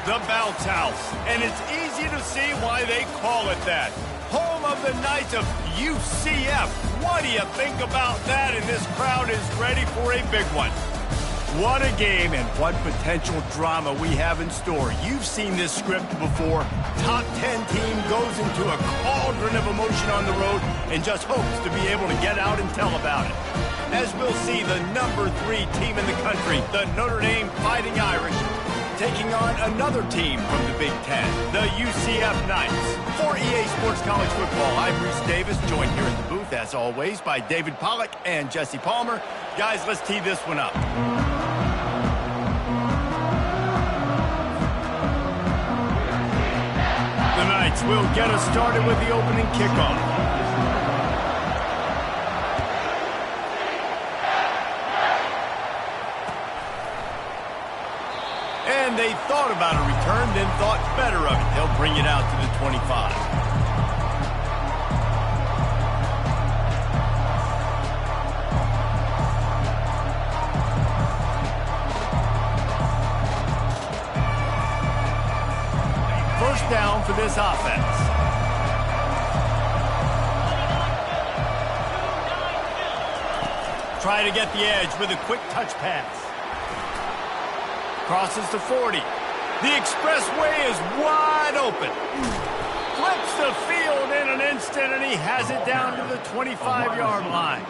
The Bounce House, and it's easy to see why they call it that. Home of the Knights of UCF. What do you think about that? And this crowd is ready for a big one. What a game and what potential drama we have in store. You've seen this script before. Top 10 team goes into a cauldron of emotion on the road and just hopes to be able to get out and tell about it. As we'll see, the number 3 team in the country, the Notre Dame Fighting Irish, taking on another team from the Big Ten, the UCF Knights. For EA Sports College Football, I'm Reese Davis, joined here in the booth, as always, by David Pollack and Jesse Palmer. Guys, let's tee this one up. The Knights will get us started with the opening kickoff. And they thought about a return, then thought better of it. They'll bring it out to the 25. First down for this offense. Try to get the edge with a quick touch pass. Crosses to 40. The expressway is wide open. Flips the field in an instant, and he has it down to the 25-yard line.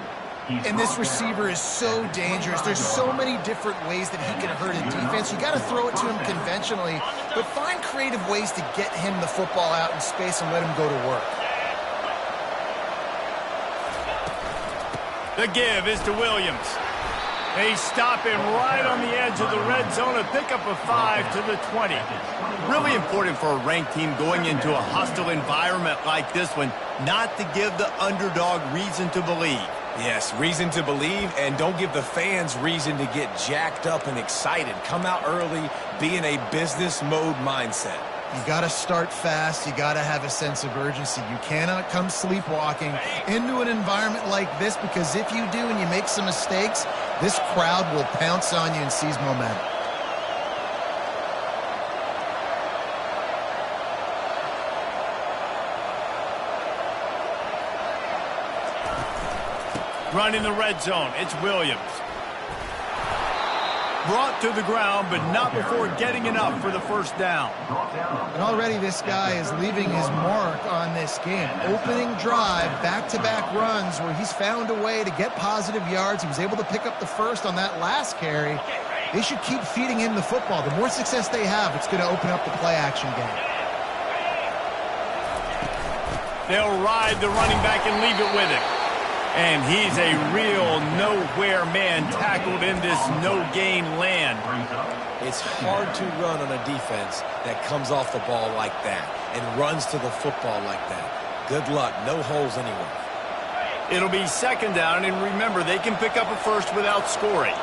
And this receiver is so dangerous. There's so many different ways that he can hurt a defense. You got to throw it to him conventionally, but find creative ways to get him the football out in space and let him go to work. The give is to Williams. They stop him right on the edge of the red zone, a pickup of 5 to the 20. Really important for a ranked team going into a hostile environment like this one, not to give the underdog reason to believe. Yes, reason to believe, and don't give the fans reason to get jacked up and excited. Come out early, be in a business mode mindset. You got to start fast. You got to have a sense of urgency. You cannot come sleepwalking into an environment like this, because if you do and you make some mistakes, this crowd will pounce on you and seize momentum. Run in the red zone. It's Williams. Brought to the ground, but not before getting enough for the first down. And already this guy is leaving his mark on this game. Opening drive, back-to-back runs where he's found a way to get positive yards. He was able to pick up the first on that last carry. They should keep feeding him the football. The more success they have, it's going to open up the play-action game. They'll ride the running back and leave it with him. And he's a real nowhere man tackled in this no-gain land. It's hard to run on a defense that comes off the ball like that and runs to the football like that. Good luck. No holes anywhere. It'll be second down, and remember, they can pick up a first without scoring.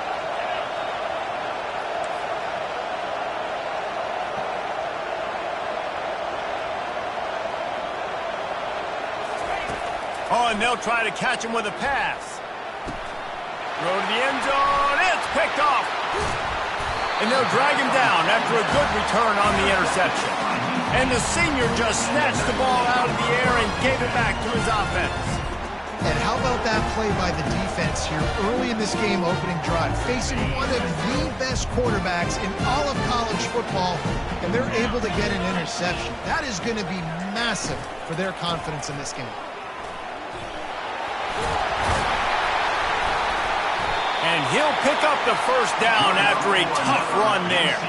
Oh, and they'll try to catch him with a pass. Throw to the end zone. It's picked off. And they'll drag him down after a good return on the interception. And the senior just snatched the ball out of the air and gave it back to his offense. And how about that play by the defense here early in this game opening drive, facing one of the best quarterbacks in all of college football, and they're able to get an interception. That is going to be massive for their confidence in this game. And he'll pick up the first down after a tough run there.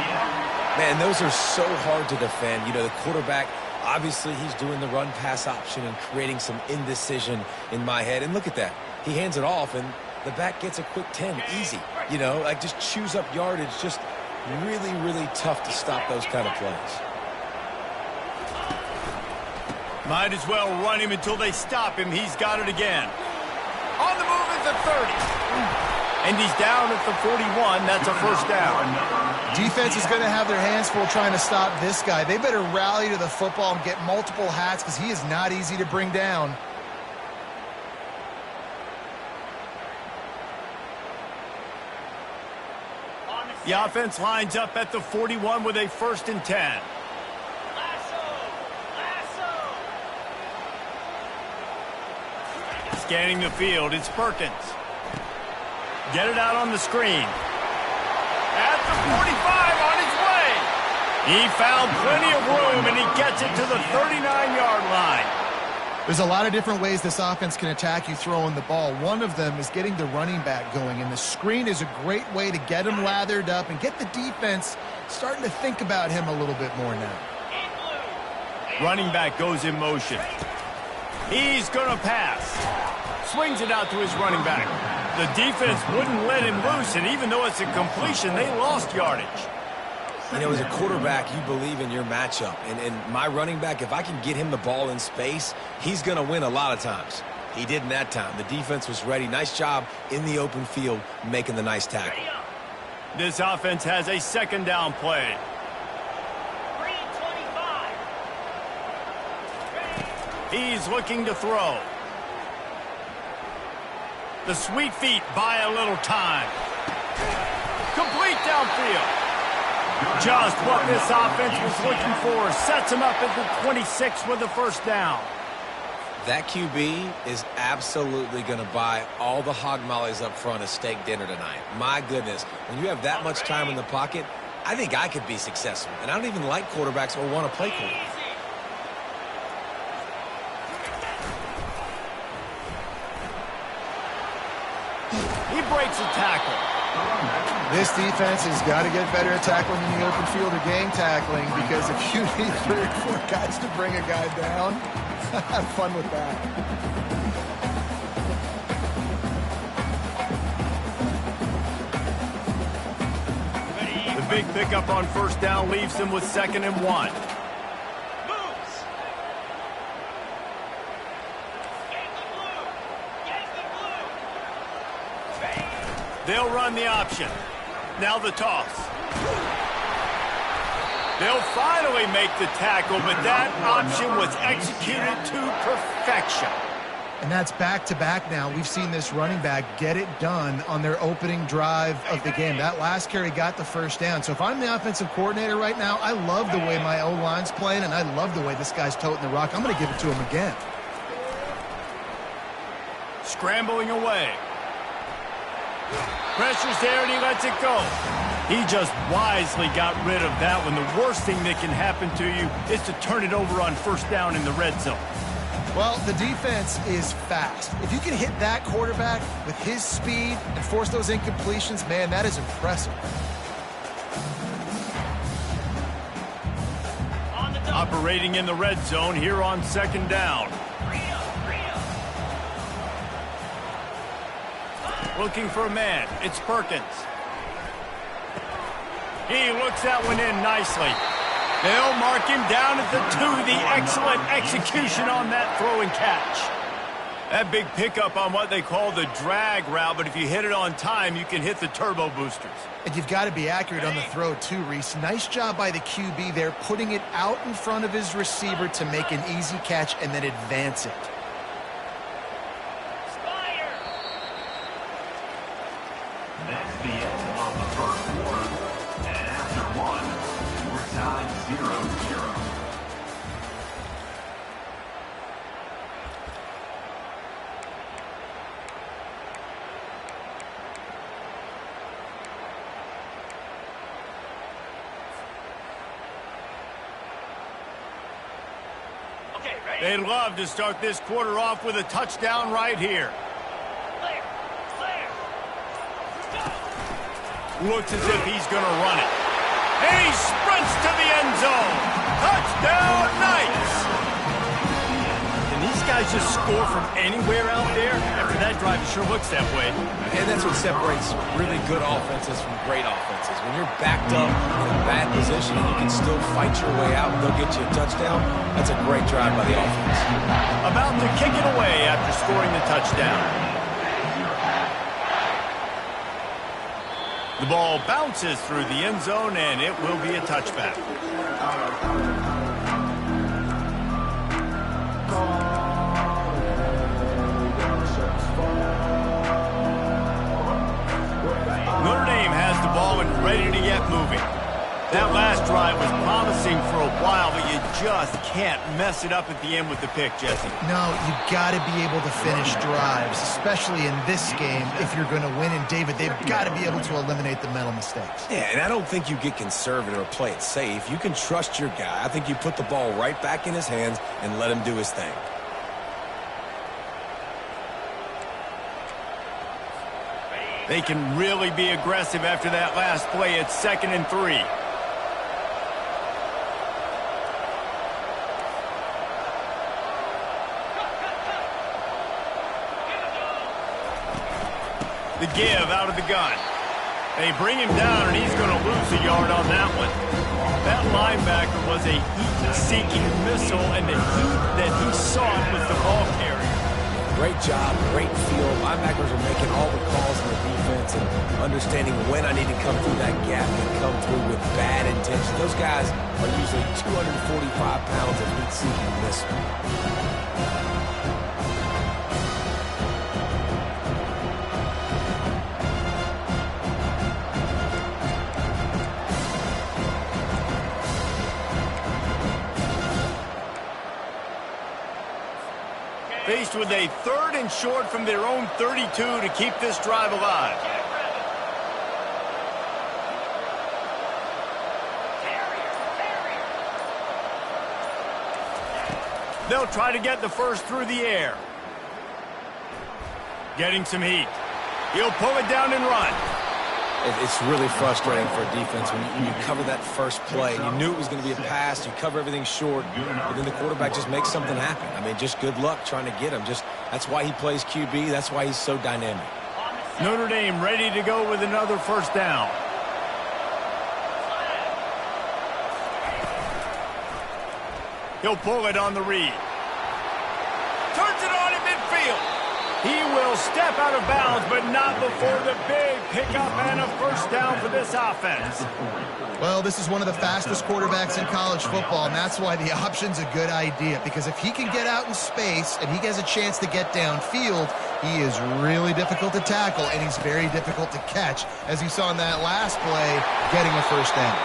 Man, those are so hard to defend. You know, the quarterback, obviously he's doing the run-pass option and creating some indecision in my head. And look at that. He hands it off, and the back gets a quick 10. Easy. You know, like just chews up yardage. Just really, really tough to stop those kind of plays. Might as well run him until they stop him. He's got it again. On the move at the 30. And he's down at the 41. That's a first down. Defense is going to have their hands full trying to stop this guy. They better rally to the football and get multiple hats, because he is not easy to bring down. On the The offense lines up at the 41 with a 1st and 10. Scanning the field, it's Perkins. Get it out on the screen. At the 45 on his way. He found plenty of room, and he gets it to the 39-yard line. There's a lot of different ways this offense can attack you throwing the ball. One of them is getting the running back going, and the screen is a great way to get him lathered up and get the defense starting to think about him a little bit more now. Running back goes in motion. He's going to pass. Swings it out to his running back. The defense wouldn't let him loose, and even though it's a completion, they lost yardage. You know, as a quarterback, you believe in your matchup. And my running back, if I can get him the ball in space, he's going to win a lot of times. He did in that time. The defense was ready. Nice job in the open field making the nice tackle. This offense has a 2nd down play. 3:25. He's looking to throw. The sweet feet buy a little time. Complete downfield. Just what this offense was looking for. Sets him up at the 26 with the 1st down. That QB is absolutely going to buy all the hog mollies up front as steak dinner tonight. My goodness, when you have that much time in the pocket, I think I could be successful. And I don't even like quarterbacks or want to play quarterback. He breaks a tackle. This defense has got to get better at tackling in the open field or game tackling, because if you need 3 or 4 guys to bring a guy down, have fun with that. The big pickup on 1st down leaves them with 2nd and 1. They'll run the option. Now the toss. They'll finally make the tackle, but that option was executed to perfection. And that's back-to-back now. We've seen this running back get it done on their opening drive of the game. That last carry got the 1st down. So if I'm the offensive coordinator right now, I love the way my O-line's playing, and I love the way this guy's toting the rock. I'm going to give it to him again. Scrambling away. Pressure's there, and he lets it go. He just wisely got rid of that one. The worst thing that can happen to you is to turn it over on 1st down in the red zone. Well, the defense is fast. If you can hit that quarterback with his speed and force those incompletions, man, that is impressive. Operating in the red zone here on 2nd down. Looking for a man. It's Perkins. He looks that one in nicely. They'll mark him down at the 2. The excellent execution on that throw and catch. That big pickup on what they call the drag route, but if you hit it on time, you can hit the turbo boosters. And you've got to be accurate on the throw too, Reese. Nice job by the QB there, putting it out in front of his receiver to make an easy catch and then advance it. That's the end of the 1st quarter, and after 1, we're tied 0-0. Okay, ready? They'd love to start this quarter off with a touchdown right here. Looks as if he's going to run it. And he sprints to the end zone. Touchdown, Knights! Can these guys just score from anywhere out there? After that drive, it sure looks that way. And that's what separates really good offenses from great offenses. When you're backed up in a bad position and you can still fight your way out and they'll get you a touchdown, that's a great drive by the offense. About to kick it away after scoring the touchdown. The ball bounces through the end zone, and it will be a touchback. Notre Dame has the ball ball and ready to get moving. That last drive was promising for a while, but you just can't mess it up at the end with the pick, Jesse. No, you got to be able to finish drives, especially in this game if you're going to win. And, David, they've got to be able to eliminate the mental mistakes. Yeah, and I don't think you get conservative or play it safe. You can trust your guy. I think you put the ball right back in his hands and let him do his thing. They can really be aggressive after that last play. It's 2nd and 3. The give out of the gun. They bring him down, and he's going to lose a yard on that one. That linebacker was a heat-seeking missile, and the heat that he sought was the ball carrier. Great job, great feel. Linebackers are making all the calls in the defense and understanding when I need to come through that gap and come through with bad intention. Those guys are usually 245 pounds of heat-seeking missile. Faced with a 3rd and short from their own 32 to keep this drive alive. They'll try to get the first through the air. Getting some heat. He'll pull it down and run. It's really frustrating for a defense when you cover that first play. You knew it was going to be a pass. You cover everything short, but then the quarterback just makes something happen. I mean, just good luck trying to get him. That's why he plays QB. That's why he's so dynamic. Notre Dame ready to go with another first down. He'll pull it on the read. Turns it on in midfield. He will step out of bounds, but not before the big pickup and a first down for this offense. Well, this is one of the fastest quarterbacks in college football, and that's why the option's a good idea, because if he can get out in space and he has a chance to get downfield, he is really difficult to tackle, and he's very difficult to catch, as you saw in that last play, getting a first down.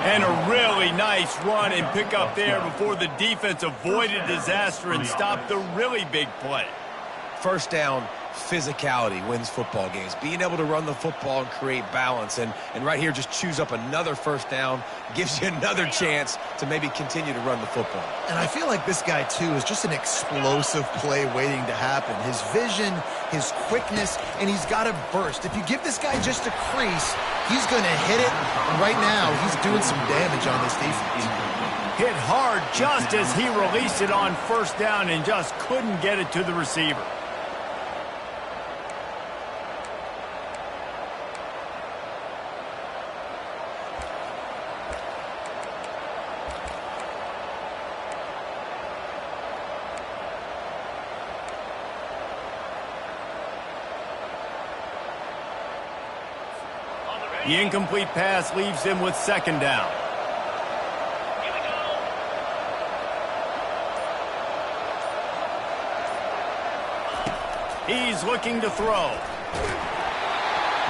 And a really nice run and pickup there before the defense avoided disaster and stopped the really big play. First down, physicality wins football games. Being able to run the football and create balance. And right here, just choose up another first down, gives you another chance to maybe continue to run the football. And I feel like this guy, too, is just an explosive play waiting to happen. His vision, his quickness, and he's got a burst. If you give this guy just a crease, he's going to hit it. And right now, he's doing some damage on this defense. Hit hard just as he released it on first down and just couldn't get it to the receiver. The incomplete pass leaves him with second down. He's looking to throw.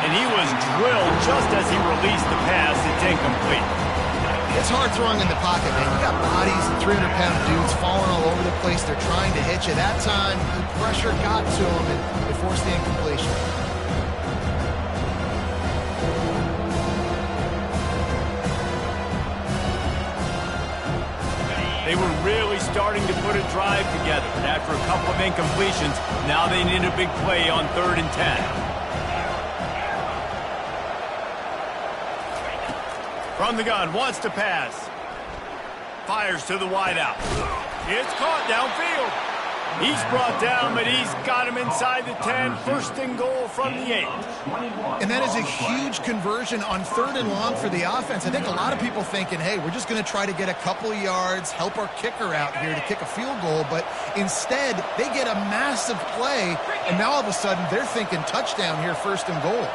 And he was drilled just as he released the pass. It's incomplete. It's hard throwing in the pocket, man. You got bodies and 300-pound dudes falling all over the place. They're trying to hit you. That time, the pressure got to him, and they forced the incompletion. They were really starting to put a drive together. And after a couple of incompletions, now they need a big play on 3rd and 10. From the gun, wants to pass. Fires to the wideout. It's caught downfield. He's brought down, but he's got him inside the 10. First and goal from the 8. And that is a huge conversion on 3rd and long for the offense. I think a lot of people thinking, hey, we're just going to try to get a couple of yards, help our kicker out here to kick a field goal. But instead, they get a massive play, and now all of a sudden they're thinking touchdown here, 1st and goal.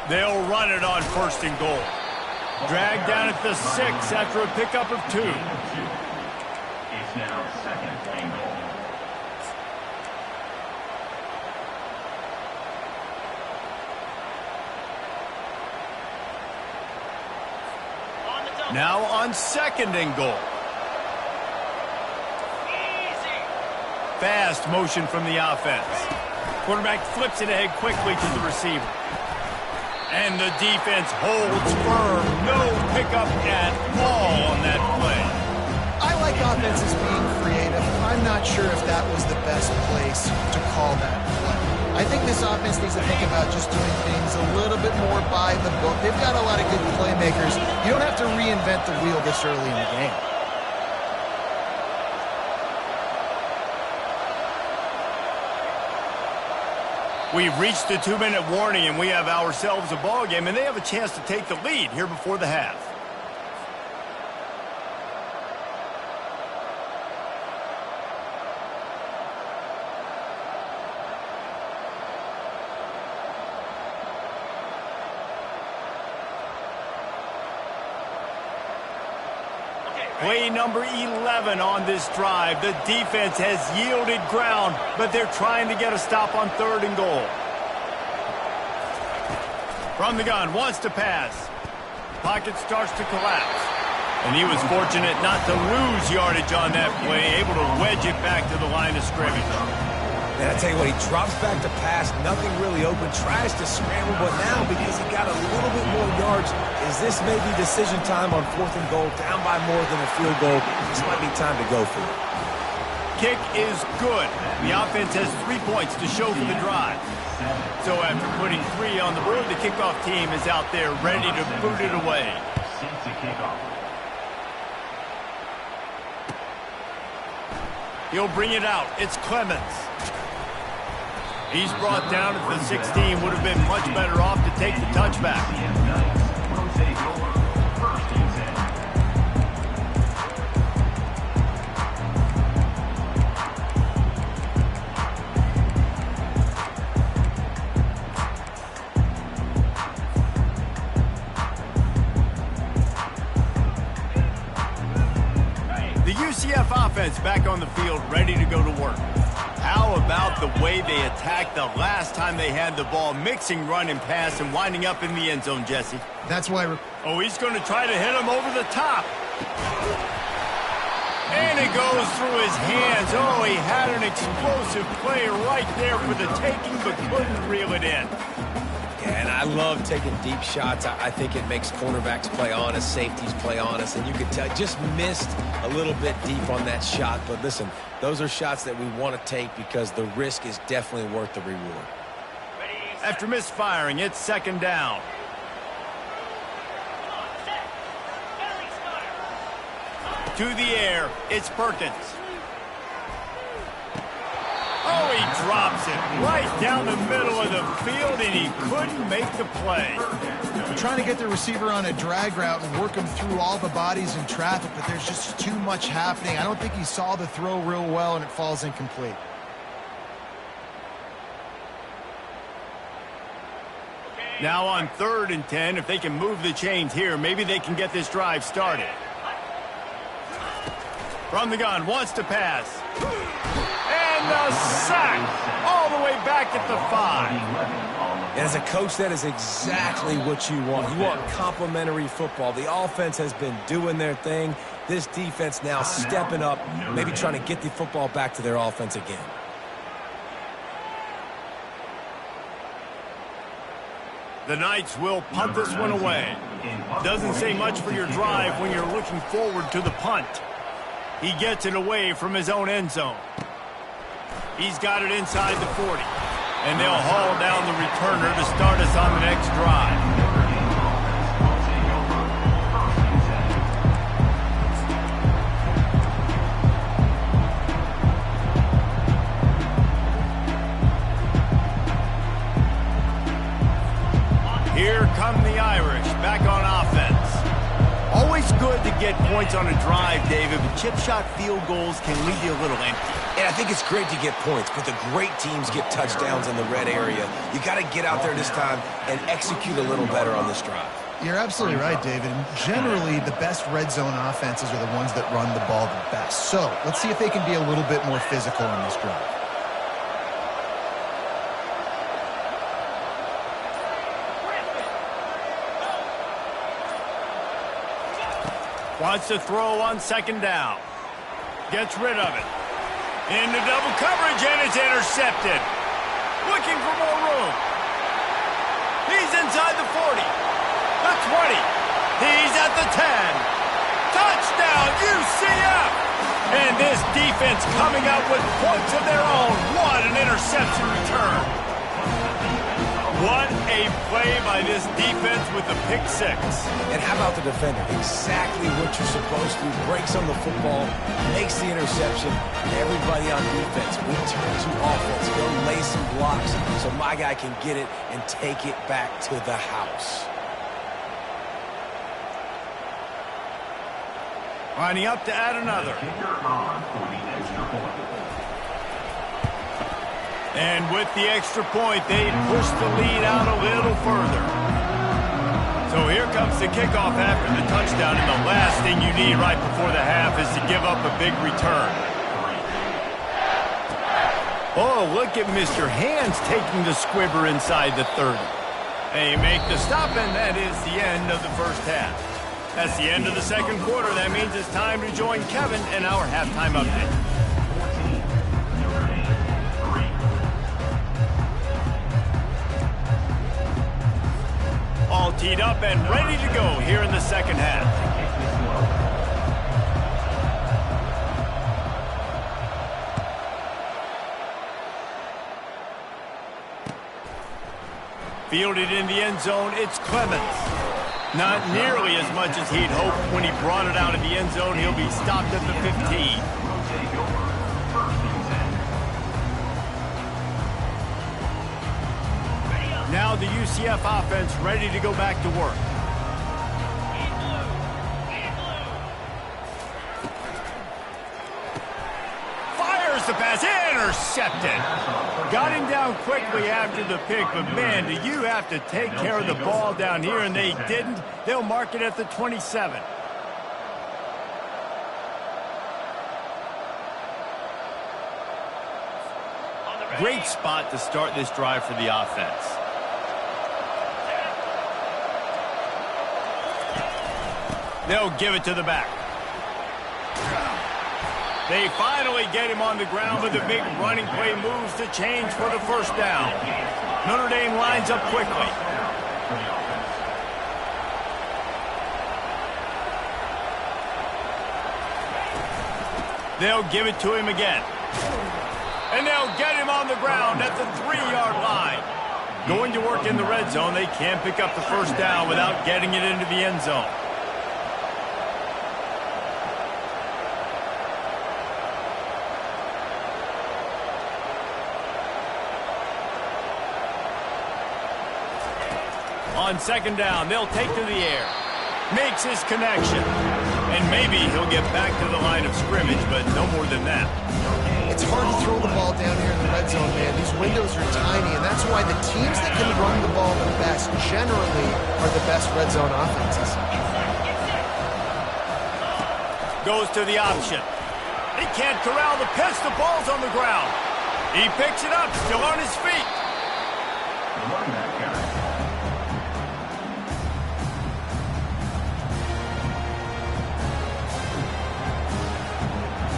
They'll run it on 1st and goal. Dragged down at the 6 after a pickup of 2. It's now 2nd and goal. Now on 2nd and goal. Fast motion from the offense. Quarterback flips it ahead quickly to the receiver. And the defense holds firm. No pickup at all on that play. I like offenses being creative. I'm not sure if that was the best place to call that play. I think this offense needs to think about just doing things a little bit more by the book. They've got a lot of good playmakers. You don't have to reinvent the wheel this early in the game. We've reached the 2-minute warning, and we have ourselves a ball game, and they have a chance to take the lead here before the half. Play number 11 on this drive. The defense has yielded ground, but they're trying to get a stop on 3rd and goal. From the gun, wants to pass. Pocket starts to collapse. And he was fortunate not to lose yardage on that play, able to wedge it back to the line of scrimmage. And I tell you what, he drops back to pass, nothing really open, tries to scramble, but now because he got a little bit more yards, is this maybe decision time on 4th and goal, down by more than a field goal? This might be time to go for it. Kick is good. The offense has 3 points to show for the drive. So after putting 3 on the board, the kickoff team is out there ready to boot it away. He'll bring it out. It's Clemens. He's brought down at the 16. Would have been much better off to take the touchback. The UCF offense back on the field, ready to go to work. How about the way they attacked the last time they had the ball, mixing run and pass and winding up in the end zone, Jesse? That's why... Oh, he's going to try to hit him over the top. And it goes through his hands. Oh, he had an explosive play right there for the taking, but couldn't reel it in. Yeah, and I love taking deep shots. I think it makes cornerbacks play honest, safeties play honest, and you can tell just missed a little bit deep on that shot. But listen, those are shots that we want to take because the risk is definitely worth the reward. After misfiring, it's 2nd down. To the air, it's Perkins. Oh, he drops it right down the middle of the field, and he couldn't make the play. They're trying to get the receiver on a drag route and work him through all the bodies in traffic, but there's just too much happening. I don't think he saw the throw real well, and it falls incomplete. Now on 3rd and 10, if they can move the chains here, maybe they can get this drive started. From the gun, wants to pass. And the sack all the way back at the 5. And as a coach, that is exactly what you want. You want complementary football. The offense has been doing their thing. This defense now stepping up, maybe trying to get the football back to their offense again. The Knights will punt this one away. Doesn't say much for your drive when you're looking forward to the punt. He gets it away from his own end zone. He's got it inside the 40. And they'll haul down the returner to start us on the next drive. Here come the Irish back on offense. Always good to get points on a drive, David, but chip shot field goals can leave you a little empty. And I think it's great to get points, but the great teams get touchdowns in the red area. You got to get out there this time and execute a little better on this drive. You're absolutely right, David. And generally, the best red zone offenses are the ones that run the ball the best. So let's see if they can be a little bit more physical on this drive. Wants to throw on second down. Gets rid of it. Into double coverage, and it's intercepted. Looking for more room. He's inside the 40. The 20. He's at the 10. Touchdown, UCF! And this defense coming up with points of their own. What an interception return. What a play by this defense with the pick six. And how about the defender? Exactly what you're supposed to. Breaks on the football, makes the interception. Everybody on defense, we turn to offense. Go lay some blocks so my guy can get it and take it back to the house. Lining up to add another. And with the extra point, they push the lead out a little further. So here comes the kickoff after the touchdown, and the last thing you need right before the half is to give up a big return. Oh, look at Mr. Hands taking the squibber inside the 30. They make the stop, and that is the end of the first half. That's the end of the second quarter. That means it's time to join Kevin in our halftime update. All teed up and ready to go here in the second half. Fielded in the end zone, it's Clemens. Not nearly as much as he'd hoped when he brought it out of the end zone. He'll be stopped at the 15. Now the UCF offense ready to go back to work. Fires the pass, intercepted. Got him down quickly after the pick, but man, do you have to take care of the ball down here, and they didn't. They'll mark it at the 27. Great spot to start this drive for the offense. They'll give it to the back. They finally get him on the ground, but the big running play moves to change for the first down. Notre Dame lines up quickly. They'll give it to him again. And they'll get him on the ground at the 3-yard line. Going to work in the red zone, they can't pick up the first down without getting it into the end zone. On second down, they'll take to the air. Makes his connection. And maybe he'll get back to the line of scrimmage, but no more than that. It's hard to throw the ball down here in the red zone, man. These windows are tiny, and that's why the teams that can run the ball the best generally are the best red zone offenses. Goes to the option. He can't corral the pitch. The ball's on the ground. He picks it up, still on his feet.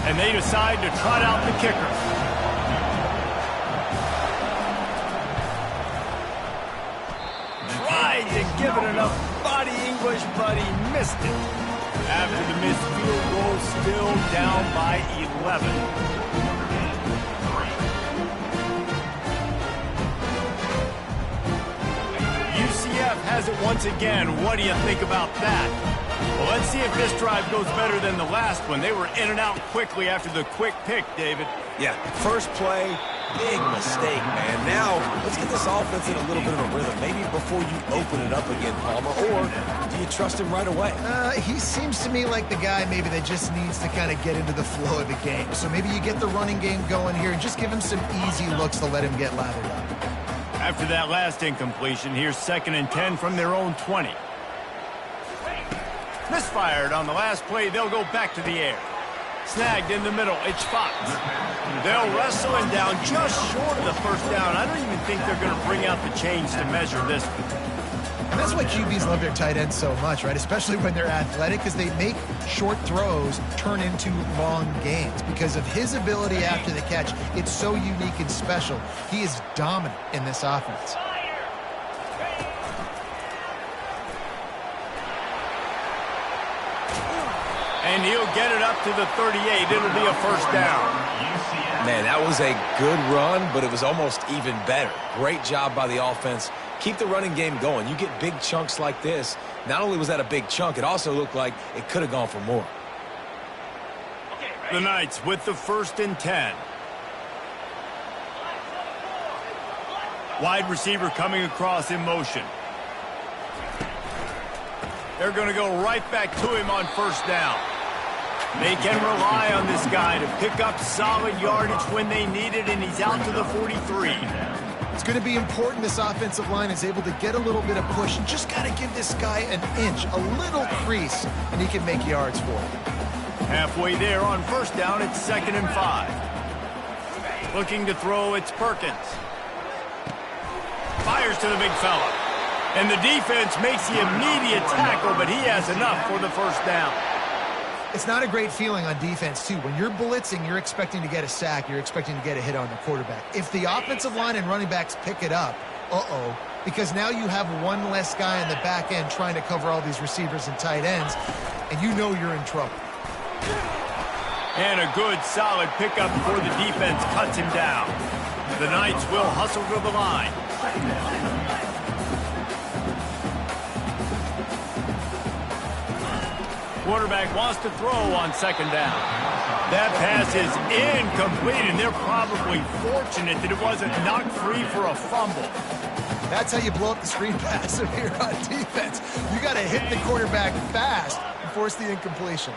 And they decide to trot out the kicker. Tried to give it enough body English, but he missed it. After the missed field goal, still down by 11. UCF has it once again. What do you think about that? Well, let's see if this drive goes better than the last one. They were in and out quickly after the quick pick, David. Yeah, first play, big mistake, man. Now, let's get this offense in a little bit of a rhythm. Maybe before you open it up again, Palmer, or do you trust him right away? He seems to me like the guy maybe that just needs to kind of get into the flow of the game. So maybe you get the running game going here and just give him some easy looks to let him get lathered up. After that last incompletion, here's 2nd and 10 from their own 20. Misfired on the last play. They'll go back to the air. Snagged in the middle. It's Fox. They'll wrestle him down just short of the first down. I don't even think they're going to bring out the chains to measure this one. And that's why QBs love their tight ends so much, right? Especially when they're athletic, because they make short throws turn into long gains. Because of his ability after the catch, it's so unique and special. He is dominant in this offense. And he'll get it up to the 38. It'll be a first down. Man, that was a good run, but it was almost even better. Great job by the offense. Keep the running game going. You get big chunks like this. Not only was that a big chunk, it also looked like it could have gone for more. The Knights with the 1st and 10. Wide receiver coming across in motion. They're going to go right back to him on first down. They can rely on this guy to pick up solid yardage when they need it, and he's out to the 43. It's going to be important this offensive line is able to get a little bit of push. And just got to give this guy an inch, a little crease, and he can make yards for it. Halfway there on first down, it's 2nd and 5. Looking to throw, it's Perkins. Fires to the big fella. And the defense makes the immediate tackle, but he has enough for the first down. It's not a great feeling on defense, too. When you're blitzing, you're expecting to get a sack. You're expecting to get a hit on the quarterback. If the offensive line and running backs pick it up, because now you have one less guy in the back end trying to cover all these receivers and tight ends, and you know you're in trouble. And a good, solid pickup before the defense cuts him down. The Knights will hustle to the line. Quarterback wants to throw on 2nd down. That pass is incomplete, and they're probably fortunate that it wasn't knocked free for a fumble. That's how you blow up the screen pass if you're on defense. You got to hit the quarterback fast and force the incompletion.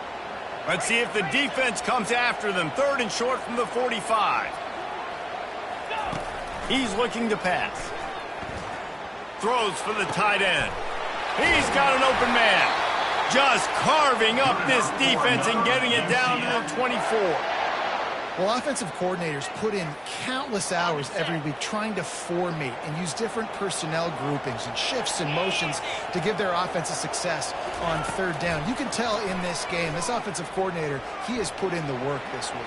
Let's see if the defense comes after them. 3rd and short from the 45. He's looking to pass. Throws for the tight end. He's got an open man. Just carving up this defense and getting it down to the 24. Well, offensive coordinators put in countless hours every week trying to formate and use different personnel groupings and shifts and motions to give their offense a success on 3rd down. You can tell in this game, this offensive coordinator, he has put in the work this week.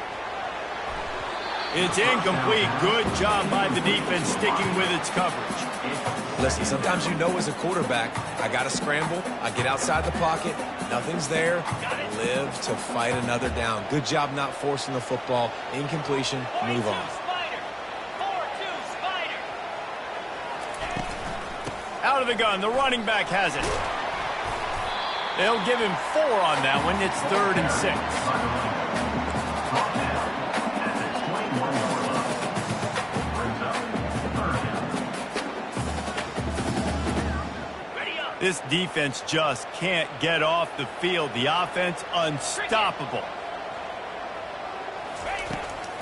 It's incomplete. Good job by the defense sticking with its coverage. Listen, sometimes you know as a quarterback, I got to scramble, I get outside the pocket, nothing's there, live to fight another down. Good job not forcing the football, incompletion, move on. Out of the gun, the running back has it. They'll give him 4 on that one. It's 3rd and 6. This defense just can't get off the field. The offense unstoppable.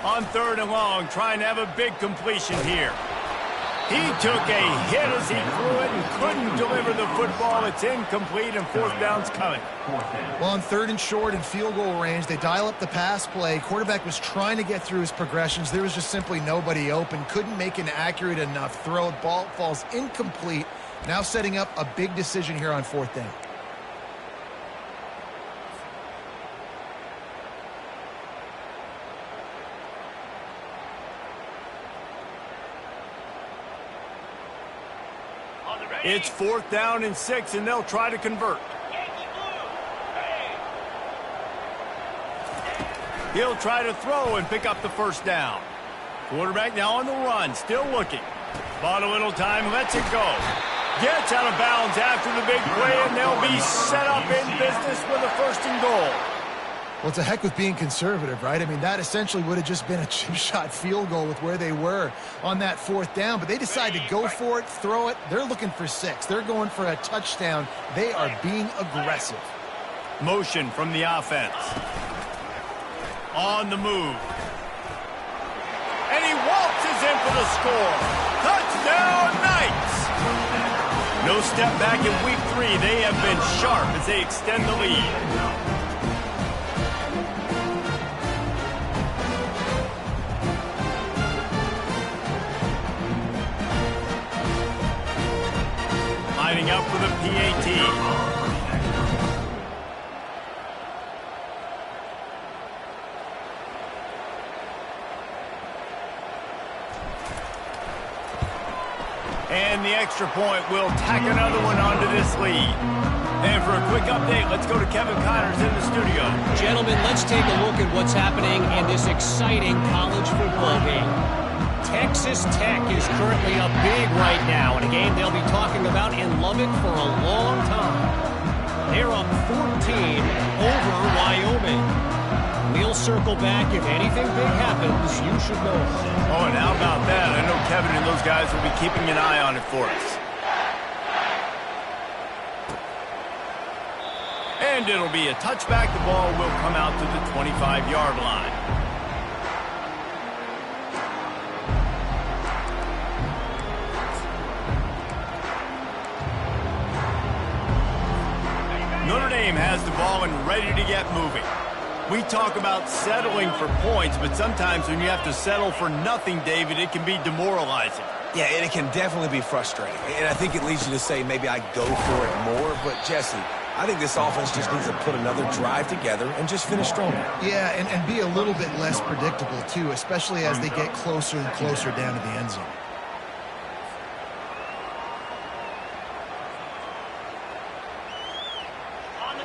On 3rd and long, trying to have a big completion here. He took a hit as he threw it and couldn't deliver the football. It's incomplete, and 4th down's coming. Well, on 3rd and short and field goal range, they dial up the pass play. Quarterback was trying to get through his progressions. There was just simply nobody open. Couldn't make an accurate enough throw. Ball falls incomplete. Now setting up a big decision here on 4th down. It's 4th down and 6, and they'll try to convert. He'll try to throw and pick up the first down. Quarterback now on the run, still looking. Bought a little time, lets it go. Gets out of bounds after the big play, and they'll be set up in business with a 1st and goal. Well, it's a heck with being conservative, right? I mean, that essentially would have just been a chip-shot field goal with where they were on that 4th down. But they decide to go for it, throw it. They're looking for 6. They're going for a touchdown. They are being aggressive. Motion from the offense. On the move. And he waltzes in for the score. Touchdown, Knights! No step back in week 3. They have been sharp as they extend the lead. lining up for the PAT. And the extra point will tack another one onto this lead. And for a quick update, let's go to Kevin Connors in the studio. Gentlemen, let's take a look at what's happening in this exciting college football game. Texas Tech is currently up big right now in a game they'll be talking about in Lubbock for a long time. They're up 14 over Wyoming. We'll circle back. If anything big happens, you should know. Oh, and how about that? I know Kevin and those guys will be keeping an eye on it for us. And it'll be a touchback. The ball will come out to the 25-yard line. Notre Dame has the ball and ready to get moving. We talk about settling for points, but sometimes when you have to settle for nothing, David, it can be demoralizing. Yeah, and it can definitely be frustrating. And I think it leads you to say maybe I go for it more. But, Jesse, I think this offense just needs to put another drive together and just finish stronger. Yeah, and be a little bit less predictable, too, especially as they get closer and closer down to the end zone.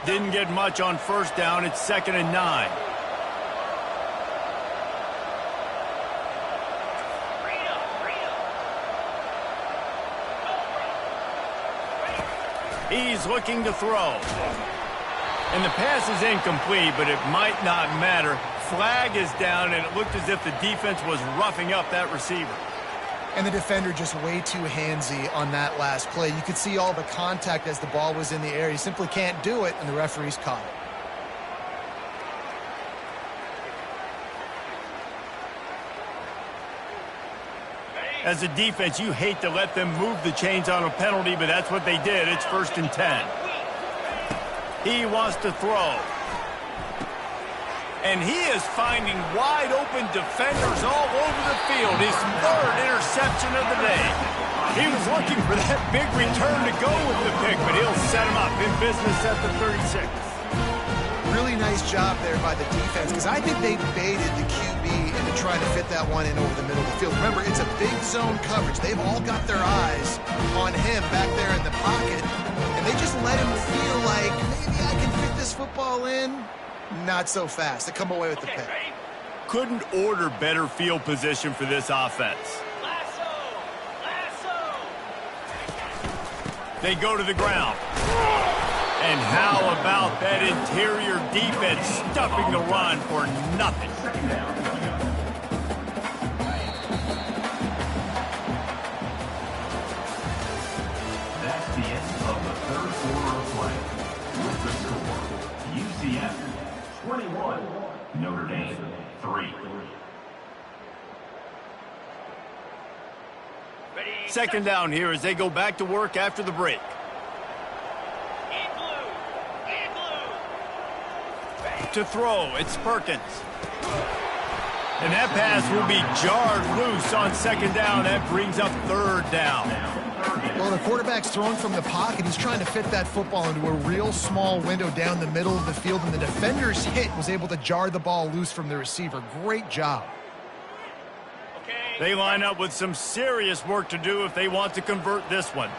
Didn't get much on first down. It's 2nd and 9. He's looking to throw. And the pass is incomplete, but it might not matter. Flag is down, and it looked as if the defense was roughing up that receiver. And the defender just way too handsy on that last play. You could see all the contact as the ball was in the air. He simply can't do it, and the referee's caught it. As a defense, you hate to let them move the chains on a penalty, but that's what they did. It's 1st and 10. He wants to throw. And he is finding wide-open defenders all over the field. His 3rd interception of the day. He was looking for that big return to go with the pick, but he'll set him up in business at the 36. Really nice job there by the defense, because I think they baited the QB into trying to fit that one in over the middle of the field. Remember, it's a big zone coverage. They've all got their eyes on him back there in the pocket, and they just let him feel like, maybe I can fit this football in. Not so fast. They come away with the pick. Couldn't order better field position for this offense. They go to the ground. And how about that interior defense stuffing the run for nothing? That's the end of the 3rd quarter of play. With the score, UCF 21, Notre Dame 3. 2nd down here as they go back to work after the break. To throw, it's Perkins. And that pass will be jarred loose on 2nd down. That brings up 3rd down. Well, the quarterback's throwing from the pocket. He's trying to fit that football into a real small window down the middle of the field, and the defender's hit was able to jar the ball loose from the receiver. Great job. They line up with some serious work to do if they want to convert this one.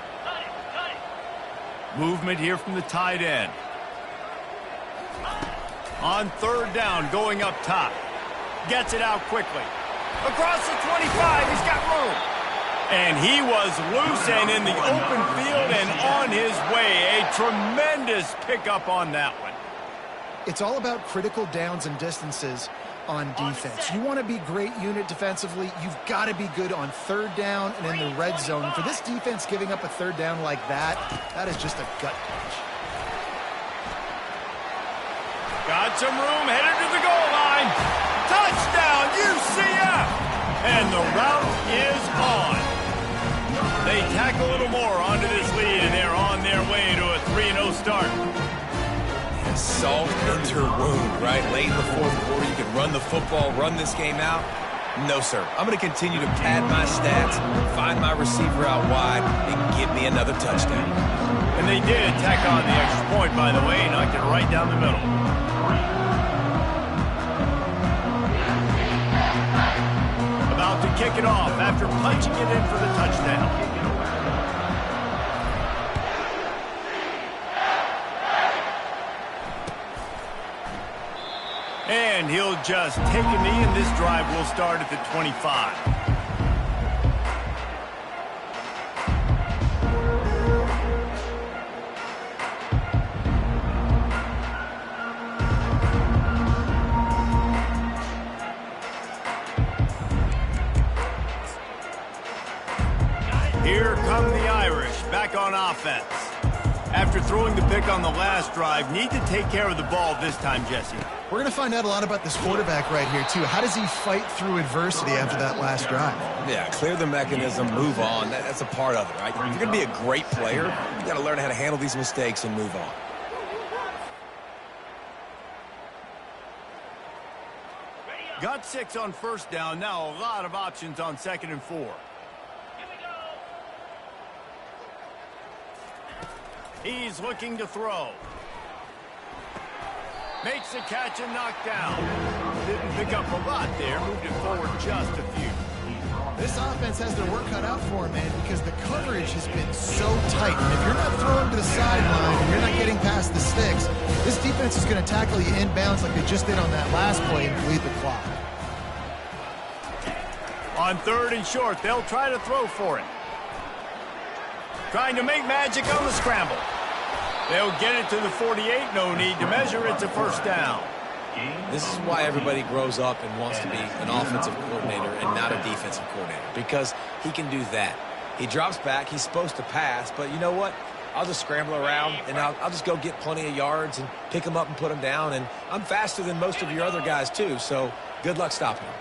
Movement here from the tight end. On 3rd down, going up top. Gets it out quickly. Across the 25, he's got room. And he was loose and in the open field and on his way. A tremendous pickup on that one. It's all about critical downs and distances on defense. You want to be great unit defensively, you've got to be good on 3rd down and in the red zone. For this defense giving up a 3rd down like that, that is just a gut punch. Got some room, headed to the goal line. Touchdown, UCF! And the route is on. They tack a little more onto this lead, and they're on their way to a 3-0 start. Salt into her wound, right? Late in the 4th quarter, you can run the football, run this game out. No, sir. I'm going to continue to pad my stats, find my receiver out wide, and give me another touchdown. And they did tack on the extra point, by the way, knocked it right down the middle. About to kick it off after punching it in for the touchdown. And he'll just take a knee, and this drive will start at the 25. Here come the Irish back on offense. After throwing the pick on the last drive, need to take care of the ball this time, Jesse. We're going to find out a lot about this quarterback right here, too. How does he fight through adversity after that last drive? Yeah, clear the mechanism, move on. That's a part of it, right? If you're going to be a great player, you got to learn how to handle these mistakes and move on. Got 6 on first down. Now a lot of options on 2nd and 4. He's looking to throw. Makes the catch and knocked down. Didn't pick up a lot there. Moved it forward just a few. This offense has their work cut out for him, man, because the coverage has been so tight. And if you're not throwing to the sideline and you're not getting past the sticks, this defense is going to tackle you inbounds like they just did on that last play and bleed the clock. On 3rd and short, they'll try to throw for it. Trying to make magic on the scramble. They'll get it to the 48. No need to measure. It's a first down. This is why everybody grows up and wants to be an offensive coordinator and not a defensive coordinator, because he can do that. He drops back. He's supposed to pass, but you know what? I'll just scramble around, and I'll just go get plenty of yards and pick them up and put them down, and I'm faster than most of your other guys too, so good luck stopping him.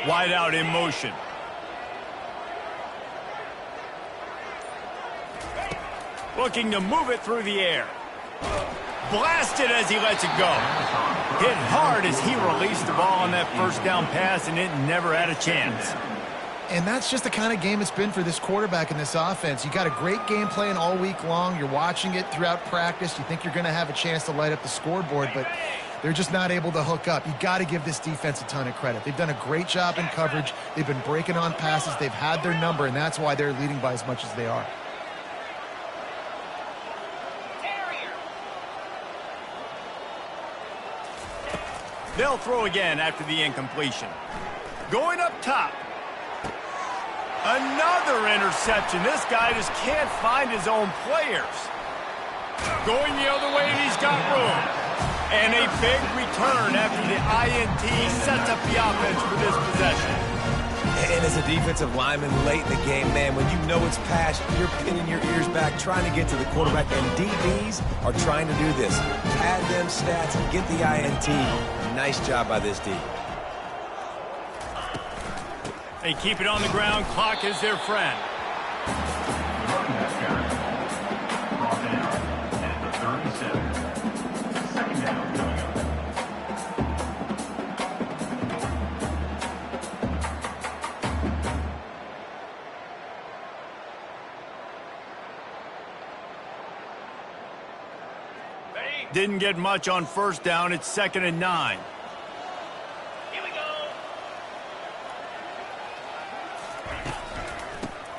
Wide out in motion. Looking to move it through the air. Blasted as he lets it go. Hit hard as he released the ball on that first down pass, and it never had a chance. And that's just the kind of game it's been for this quarterback in this offense. You got a great game plan all week long. You're watching it throughout practice. You think you're going to have a chance to light up the scoreboard, but they're just not able to hook up. You got to give this defense a ton of credit. They've done a great job in coverage. They've been breaking on passes. They've had their number, and that's why they're leading by as much as they are. They'll throw again after the incompletion. Going up top. Another interception. This guy just can't find his own players. Going the other way, and he's got room. And a big return after the INT sets up the offense for this possession. And as a defensive lineman late in the game, man, when you know it's past, you're pinning your ears back, trying to get to the quarterback, and DBs are trying to do this. Pad them stats and get the INT. Nice job by this D. They keep it on the ground. Clock is their friend. Didn't get much on first down. It's 2nd and 9. Here we go.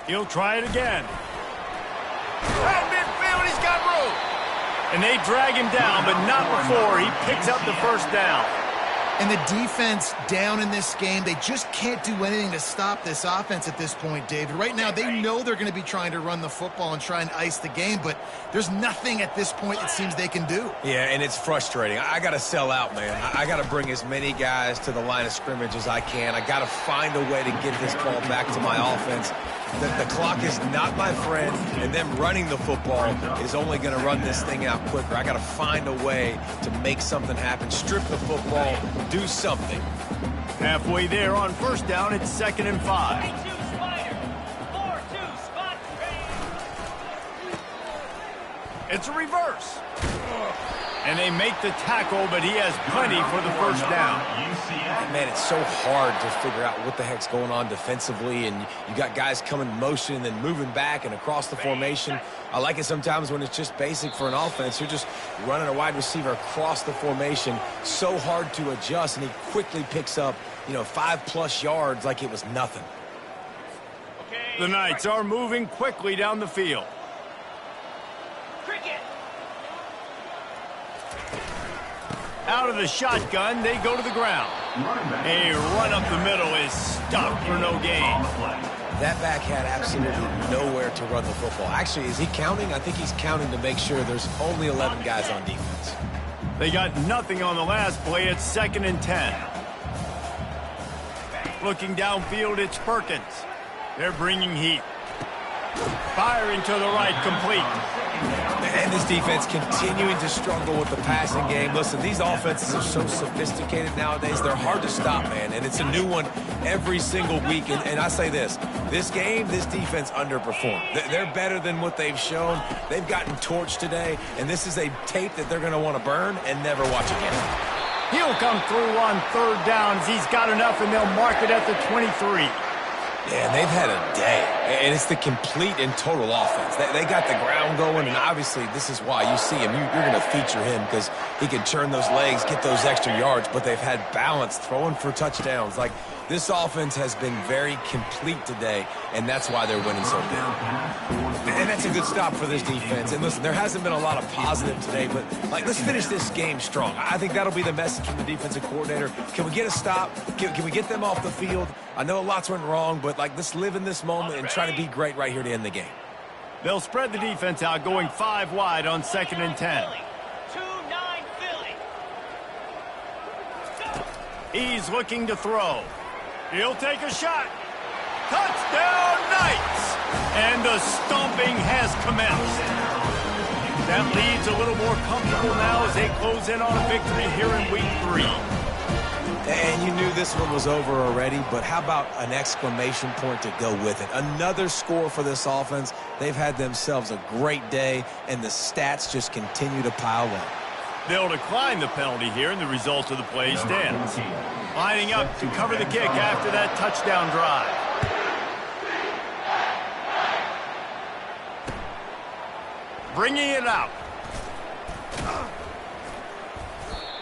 He'll try it again. At midfield, he's got room. And they drag him down, but not before he picks up the first down. And the defense down in this game, they just can't do anything to stop this offense at this point, David. Right now, they know they're going to be trying to run the football and try and ice the game, but there's nothing at this point it seems they can do. Yeah, and it's frustrating. I got to sell out, man. I got to bring as many guys to the line of scrimmage as I can. I got to find a way to get this ball back to my offense. The clock is not my friend, and them running the football is only going to run this thing out quicker. I got to find a way to make something happen, strip the football, do something. Halfway there on first down, it's 2nd and 5. It's a reverse. And they make the tackle, but he has plenty for the first down. Man, it's so hard to figure out what the heck's going on defensively, and you got guys coming in motion and then moving back and across the formation. I like it sometimes when it's just basic for an offense. You're just running a wide receiver across the formation. So hard to adjust, and he quickly picks up, 5+ yards like it was nothing. The Knights are moving quickly down the field. Out of the shotgun, they go to the ground. A run up the middle is stopped for no gain. That back had absolutely nowhere to run the football. Actually, is he counting? I think he's counting to make sure there's only 11 guys on defense. They got nothing on the last play. It's 2nd and 10. Looking downfield, it's Perkins. They're bringing heat. Firing to the right, complete. And this defense continuing to struggle with the passing game. Listen, these offenses are so sophisticated nowadays. They're hard to stop, man. And it's a new one every single week. And I say this game, this defense underperformed. They're better than what they've shown. They've gotten torched today. And this is a tape that they're going to want to burn and never watch again. He'll come through on 3rd down as he's got enough, and they'll mark it at the 23. Yeah, and they've had a day, and it's the complete and total offense. They got the ground going, and obviously this is why you see him. You're going to feature him because he can turn those legs, get those extra yards, but they've had balance, throwing for touchdowns. Like, this offense has been very complete today, and that's why they're winning so big. And that's a good stop for this defense. And listen, there hasn't been a lot of positive today, but, let's finish this game strong. I think that'll be the message from the defensive coordinator. Can we get a stop? Can we get them off the field? I know lots went wrong, but, let's live in this moment and try to be great right here to end the game. They'll spread the defense out, going 5 wide on 2nd and 10. 2-9 Philly. He's looking to throw. He'll take a shot. Touchdown, Knights! And the stomping has commenced. That lead's a little more comfortable now as they close in on a victory here in Week 3. And you knew this one was over already, but how about an exclamation point to go with it? Another score for this offense. They've had themselves a great day, and the stats just continue to pile up. They'll decline the penalty here, and the result of the play stands. Lining up to cover the kick after that touchdown drive. Bringing it out.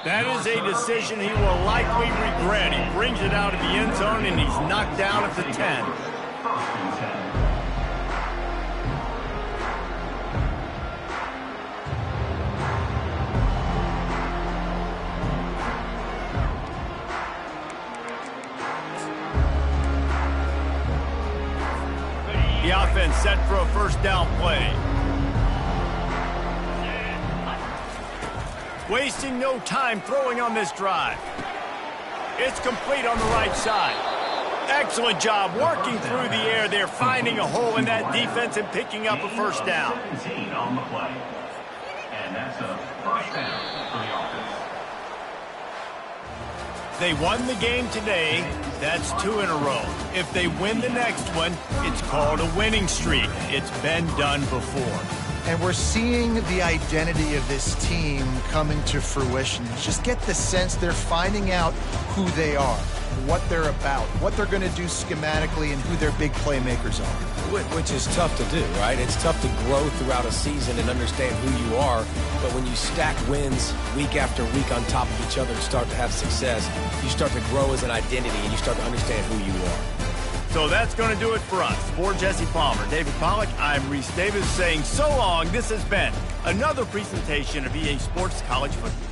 That is a decision he will likely regret. He brings it out of the end zone, and he's knocked down at the 10. The offense set for a 1st down play. Wasting no time throwing on this drive. It's complete on the right side. Excellent job working through the air there, finding a hole in that defense and picking up a 1st down. On the play. And that's a 1st down for the offense. They won the game today. That's 2 in a row. If they win the next one, it's called a winning streak. It's been done before. And we're seeing the identity of this team coming to fruition. Just get the sense they're finding out who they are, what they're about, what they're going to do schematically, and who their big playmakers are. Which is tough to do, right? It's tough to grow throughout a season and understand who you are. But when you stack wins week after week on top of each other and start to have success, you start to grow as an identity and you start to understand who you are. So that's going to do it for us. For Jesse Palmer, David Pollack, I'm Reese Davis saying so long. This has been another presentation of EA Sports College Football.